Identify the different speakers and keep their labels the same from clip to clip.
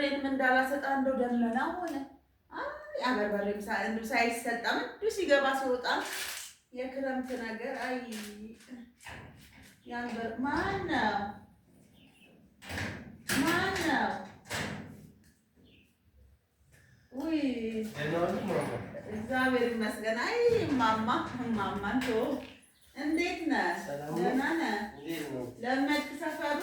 Speaker 1: በርበሬንም እንዳላሰጣ እንደው ደመና ሆነ። ያ በርበሬም ሳይሰጣ ምንድን ሲገባ ሲወጣ የክረምት ነገር አይ ያን ማነው ውይ እግዚአብሔር ይመስገን። አይ እማማ ተው እንዴት ነህ? ደህና ነህ? ለመድክ ሰፈሩ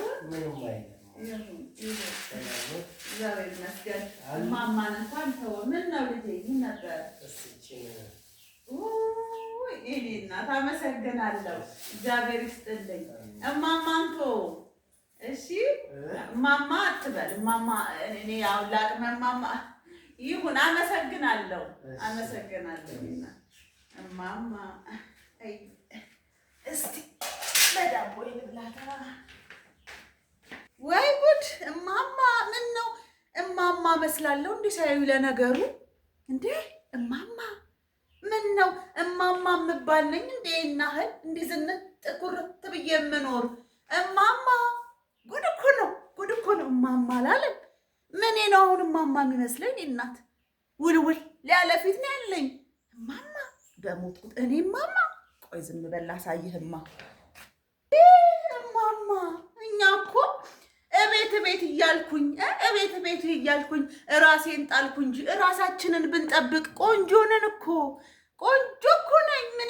Speaker 1: እግዚአብሔር ይመስገን። እማማን እንኳን ተው። ምን ነው ልጄ? ምን ነበር? እኔ እናት አመሰግናለሁ። እግዚአብሔር ይስጥልኝ። እማማን ተው እሺ። እማማ አትበል። እማማ እኔ ያው ላቅመ እማማ ይሁን። አመሰግናለሁ። እማማ አይ እስቲ በዳቦ ይብላታ። ወይ ጉድ! እማማ ምን ነው እማማ መስላለሁ እንዴ ሳይዩ ለነገሩ እንዴ እማማ ምን ነው እማማ የምባል ነኝ እንዴ? እናህል እንዴ ዝንጥ ቁርጥ ብዬ የምኖር እማማ ጉድ እኮ ነው እማማ አላለም። ምን ነው አሁን እማማ የሚመስለኝ? እናት ውልውል ያለ ፊት ነው ያለኝ እማማ በሞትኩት እኔ እማማ። ቆይ ዝም በል አሳይህማ እማማ። እኛ እኮ እቤት እያልኩኝ ራሴን ጣልኩ እንጂ ራሳችንን ብንጠብቅ ቆንጆ ነን እኮ። ቆንጆ እኮ ነኝ። ምን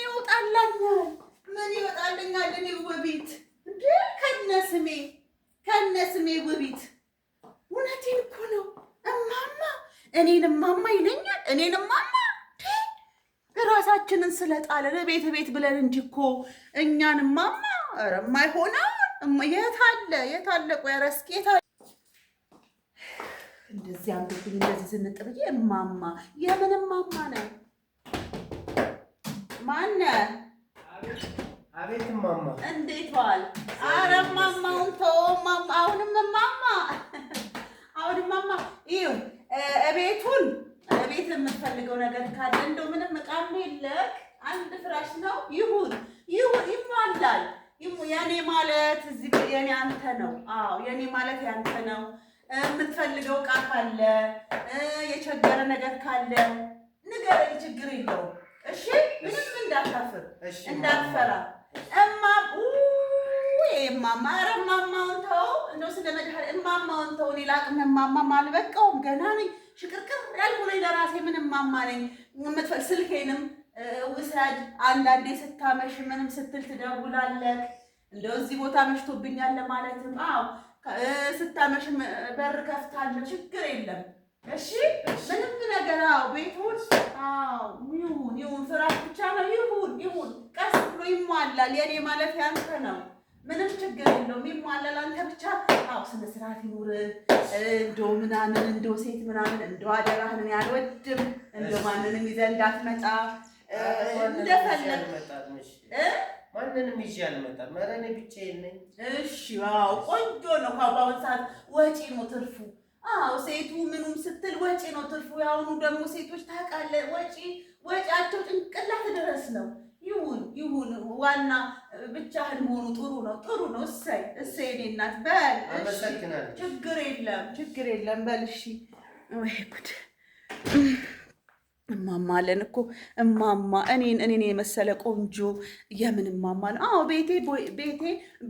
Speaker 1: ይወጣልኛል? እኔ ውቢት እንዴ ከነስሜ ውቢት። እውነቴን እኮ ነው እማማ። እኔን እማማ ይለኛል። ራሳችንን ስለጣለን ቤት ብለን እንጂ እኮ እኛን እማማ። ኧረ የማይሆነው የት አለ? ቆይ ኧረ እስኪ የት አለ? እንደዚህ አንገቱን እንደዚህ ዝንጥ ብዬ እማማ። የምን እማማ ነው? ማነህ?
Speaker 2: አቤት እማማ።
Speaker 1: እንዴት ዋል? ኧረ እማማውን ተው። አሁንም እማማ ይኸው እቤት የምትፈልገው ነገር ካለ እንደው ምንም ዕቃም የለህ። አንድ ፍራሽ ነው። ይሁን ይሟላል። የኔ ማለት እዚህ የኔ አንተ ነው። አዎ የኔ ማለት ያንተ ነው። የምትፈልገው ዕቃ ካለ የቸገረ ነገር ካለ ንገረኝ፣ ችግር የለውም። እሺ ምንም እንዳታፍር እንዳትፈራ። እማማ ኧረ እማማውን ተው። እንደው ስለመድኃኒት እማማውን ተው። እኔ ላቅም እማማ አልበቃውም፣ ገና ነኝ። ሽቅርቅር ያልኩ ነኝ ለራሴ። ምን እማማ ነኝ? ስልኬንም ውሰድ። አንዳንዴ ስታመሽ ምንም ስትል ትደውላለህ። እንደው እዚህ ቦታ መሽቶብኛል ለማለትም አዎ ስታመሽ በር ከፍታለሁ። ችግር የለም እሺ። ምንም ነገር አዎ ቤቱን አዎ ይሁን ፍራሽ ብቻ ነው። ይሁን ቀስ ብሎ ይሟላል። የኔ ማለት ያንተ ነው። ምንም ችግር የለውም፣ ይሟላል። አንተ ብቻ አዎ ስነ ስርዓት ይኑር። እንደው ምናምን እንደው ሴት ምናምን እንደው አደራህን ያልወድም። እንደው ማንንም ይዘህ እንዳትመጣ እንደፈለግ
Speaker 2: ማንንም ይዤ አልመጣም። ኧረ እኔ ብቻዬን ነኝ።
Speaker 1: እሺ አዎ ቆንጆ ነው። በአሁን ሰዓት ወጪ ነው ትርፉ። አዎ ሴቱ ምኑም ስትል ወጪ ነው ትርፉ። ያሁኑ ደግሞ ሴቶች ታውቃለህ ወጪያቸው ጭንቅላት ድረስ ነው። ይሁን ዋና ብቻህን መሆኑ ጥሩ ነው። እሰይ እኔ እናት በል ችግር የለም በል እሺ። ወይ ጉድ! እማማ አለን እኮ እማማ። እኔን የመሰለ ቆንጆ የምን እማማ ነው? አዎ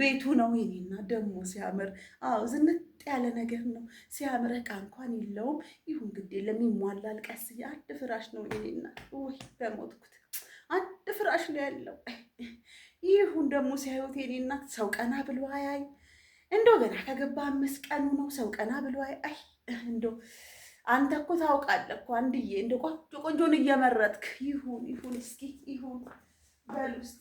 Speaker 1: ቤቱ ነው የኔና ደግሞ ሲያምር። አዎ ዝንጥ ያለ ነገር ነው ሲያምር። ዕቃ እንኳን የለውም። ይሁን ግድ የለም ይሟላል። ቀስ አንድ ፍራሽ ነው የኔና። ወይ በሞትኩት አንድ ፍራሽ ነው ያለው። ይሁን ደግሞ ሲያዩት የኔና ሰው ቀና ብሎ አያይ። እንደው ገና ከገባ 5 ቀኑ ነው። ሰው ቀና ብሎ አይ እንደው አንተ እኮ ታውቃለህ እኮ አንድዬ እንደው ቆንጆን እየመረጥክ ይሁን እስኪ ይሁን በሉ እስኪ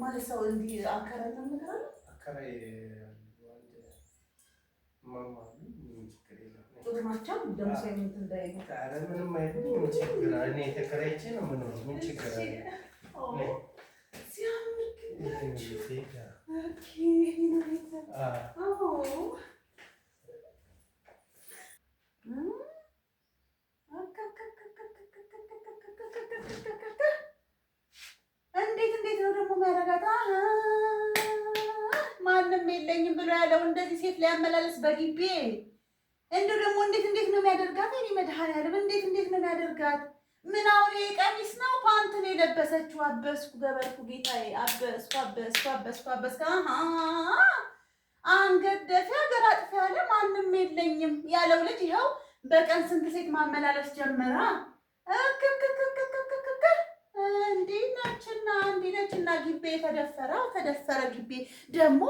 Speaker 1: ማለት ሰው እንዲህ አከራይ ነው ነገር አለ። አከራይ እየጮሁ ናቸው። ደምሶ የምንት እንዳይሉ
Speaker 2: ኧረ ምንም አይደለም። ምን ችግር አለ? እኔ ተከራይቼ ነው የምኖረው። ምን ችግር አለ?
Speaker 1: ሲያምር እንዴት ነው ደግሞ የሚያደርጋት? ማንም የለኝም ብሎ ያለው እንደዚህ ሴት ላይ ያመላለስ በግቢ እንደው ደግሞ እንዴት ነው የሚያደርጋት? እኔ መድኃኒዓለም እንዴት ነው የሚያደርጋት? ምን አሁን ቀሚስ ነው ፓንት ነው የለበሰችው? አበስኩ ገበርኩ ጌታዬ፣ አበስኩ። አንገት ደፊ ሀገር አጥፊ ያለ ማንም የለኝም ያለው ልጅ ይኸው በቀን ስንት ሴት ማመላለስ ጀመራ። እንዲህ ነችና ግቢ ተደፈረ ግቢ ደግሞ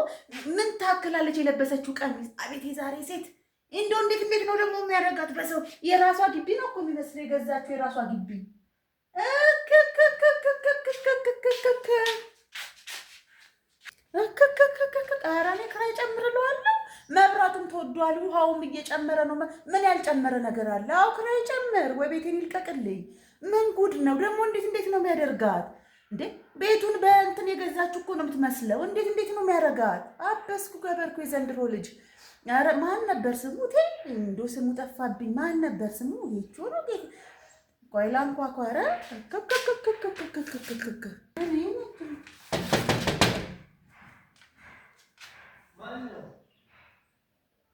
Speaker 1: ምን ታክላለች የለበሰችው ቀሚስ። አቤት የዛሬ ሴት እንደው እንዴት ነው ደግሞ የሚያደርጋት? በሰው የራሷ ግቢ ነው እኮ የሚመስለው የገዛችው የራሷ ግቢ። ኧረ እኔ ክራይ ጨምርለዋለሁ። መብራቱም ተወዷል፣ ውሃውም እየጨመረ ነው። ምን ያልጨመረ ነገር አለ? አዎ ክራይ ጨምር ወይ ቤቴን ይልቀቅልኝ። ምን ጉድ ነው ደግሞ? እንዴት ነው የሚያደርጋት እንዴ? ቤቱን በእንትን የገዛችው እኮ ነው የምትመስለው። እንዴት ነው የሚያደርጋት? አበስኩ ገበርኩ የዘንድሮ ልጅ። ኧረ ማን ነበር ስሙ? እንደው ስሙ ጠፋብኝ። ማን ነበር ስሙ? ይቹ ነው ጌት ቆይ ላንኳኳ። ኧረ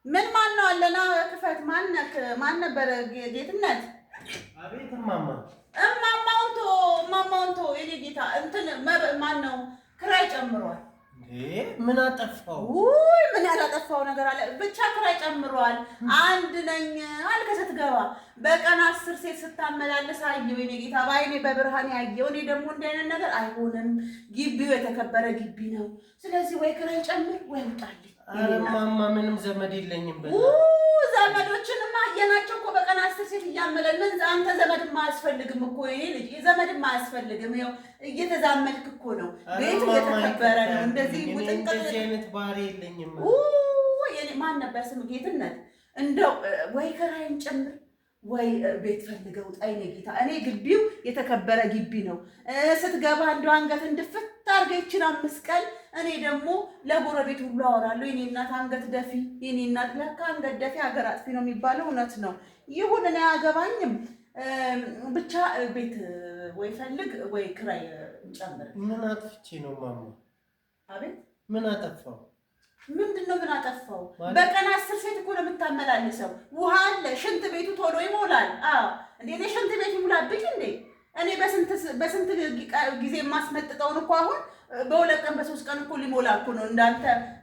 Speaker 1: ምን ማን ነው አለና ክፈት። ማን ነበር? ጌትነት።
Speaker 2: አቤት እማማ።
Speaker 1: እማማውንቶ የኔ ጌታ እንትን ማን ነው? ክራይ ጨምሯል።
Speaker 2: ምን አጠፋው?
Speaker 1: ውይ ምን ያላጠፋው ነገር አለ? ብቻ ክራይ ጨምሯል። አንድ ነኝ አልከ ስትገባ በቀን 10 ሴት ስታመላለስ አየሁ የኔ ጌታ፣ በዓይኔ በብርሃን ያየው። እኔ ደግሞ እንዲህ አይነት ነገር አይሆንም። ግቢው የተከበረ ግቢ ነው። ስለዚህ ወይ ክራይ ጨምር ወይ ውጣልኝ።
Speaker 2: ኧረ እማማ ምንም ዘመድ የለኝም።
Speaker 1: ዘመዶችንማ አየናቸው እኮ በቀን 10 ሴት እያመለልን። አንተ ዘመድማ አያስፈልግም እኮ የኔ ልጅ፣ ዘመድማ አያስፈልግም። ይኸው እየተዛመድክ እኮ ነው። ቤት እየተከበረ ነው። እንደዚህ
Speaker 2: አይነት ባህሪ የለኝም።
Speaker 1: የኔ ማን ነበር ስም? ጌትነት። እንደው ወይ ክራይን ጨምር ወይ ቤት ፈልገው ጣይ ነው ጌታ። እኔ ግቢው የተከበረ ግቢ ነው። ስትገባ እንደው አንገት እንድፍት አድርገህ ይችን 5 ቀን እኔ ደግሞ ለጎረቤት ሁሉ አወራለሁ። የኔ እናት አንገት ደፊ፣ የኔ እናት ለካ አንገት ደፊ ሀገር አጥፊ ነው የሚባለው እውነት ነው። ይሁን እኔ አያገባኝም። ብቻ ቤት ወይ ፈልግ ወይ ክራይ ጨምር።
Speaker 2: ምን አጥፍቼ ነው ማማ?
Speaker 1: አቤት
Speaker 2: ምን አጠፋው?
Speaker 1: ምንድነው? ምን አጠፋው? በቀን 10 ሴት እኮ ነው የምታመላልሰው። ውሃ አለ፣ ሽንት ቤቱ ቶሎ ይሞላል። አዎ እንዴ እኔ ሽንት ቤት ይሙላብኝ እንዴ? እኔ በስንት ጊዜ የማስመጥጠውን እኮ አሁን በ2 ቀን በ3 ቀን እኮ ሊሞላ እኮ ነው።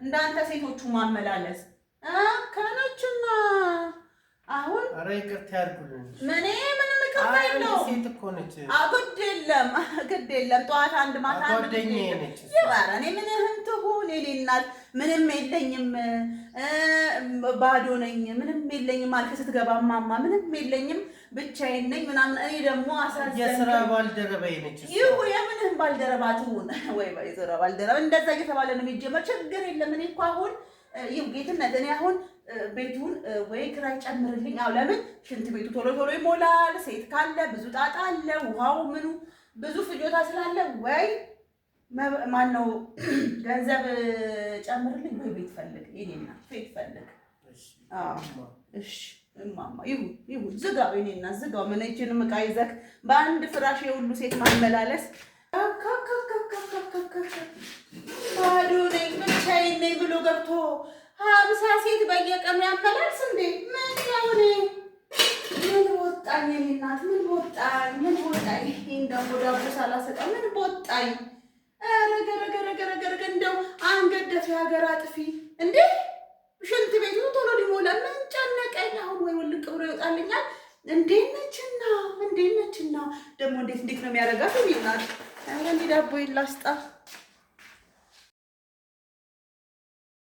Speaker 1: እንዳንተ ሴቶቹ ማመላለስ ከነችና አሁን
Speaker 2: ኧረ ይቅርታ ያድርጉልኝ።
Speaker 1: ምንም ይቅርታ የለውም።
Speaker 2: ሴት እኮ ነች።
Speaker 1: ግድ የለም። ጠዋት አንድ ማታ አንድ
Speaker 2: ጓደኛዬ ነች።
Speaker 1: ይባራ እኔ ምንም ትሁን የኔ እናት ምንም የለኝም፣ ባዶ ነኝ፣ ምንም የለኝም አልክ ስትገባ ማማ ምንም የለኝም ብቻዬን ነኝ ምናምን። እኔ ደግሞ አሳዘንከኝ።
Speaker 2: የስራ ባልደረባዬ ነች።
Speaker 1: የምንህም ባልደረባ ትሁን ወይ የስራ ባልደረባ እንደዛ እየተባለ ነው የሚጀመር። ችግር የለም። እኔ እኮ አሁን ጌትነት እኔ አሁን ቤቱን ወይ ክራይ ጨምርልኝ። አዎ ለምን ሽንት ቤቱ ቶሎ ይሞላል። ሴት ካለ ብዙ ጣጣ አለ። ውሃው ምኑ ብዙ ፍጆታ ስላለ ወይ ማነው ገንዘብ ጨምርልኝ ወይ ቤት ፈልግ። የኔና ቤት ፈልግ። እሺ እማማ ይሁን ዝጋው። የኔና ዝጋው። ምን እቺንም ዕቃ ይዘህ በአንድ ፍራሽ የሁሉ ሴት ማመላለስ ባዶ ነኝ ብቻዬን ነኝ ብሎ ገብቶ 50 ሴት በየቀኑ ያመላልስ እንዴ? ምን ያውኔ ምን ወጣኝ? የኔ እናት ምን ወጣኝ? እንደው ዳቦ ሳላሰጣ ምን ወጣኝ? ረገረገረገረገ እንደው አንገት ደፊ ሀገር አጥፊ እንዴ! ሽንት ቤቱ ቶሎ ሊሞላ ምን ጨነቀኝ? አሁን ወይ ውልቅ ብሎ ይወጣልኛል። እንዴት ነችና ደግሞ እንዴት ነው የሚያደርጋት? የኔ እናት ዳቦ ይላስጣ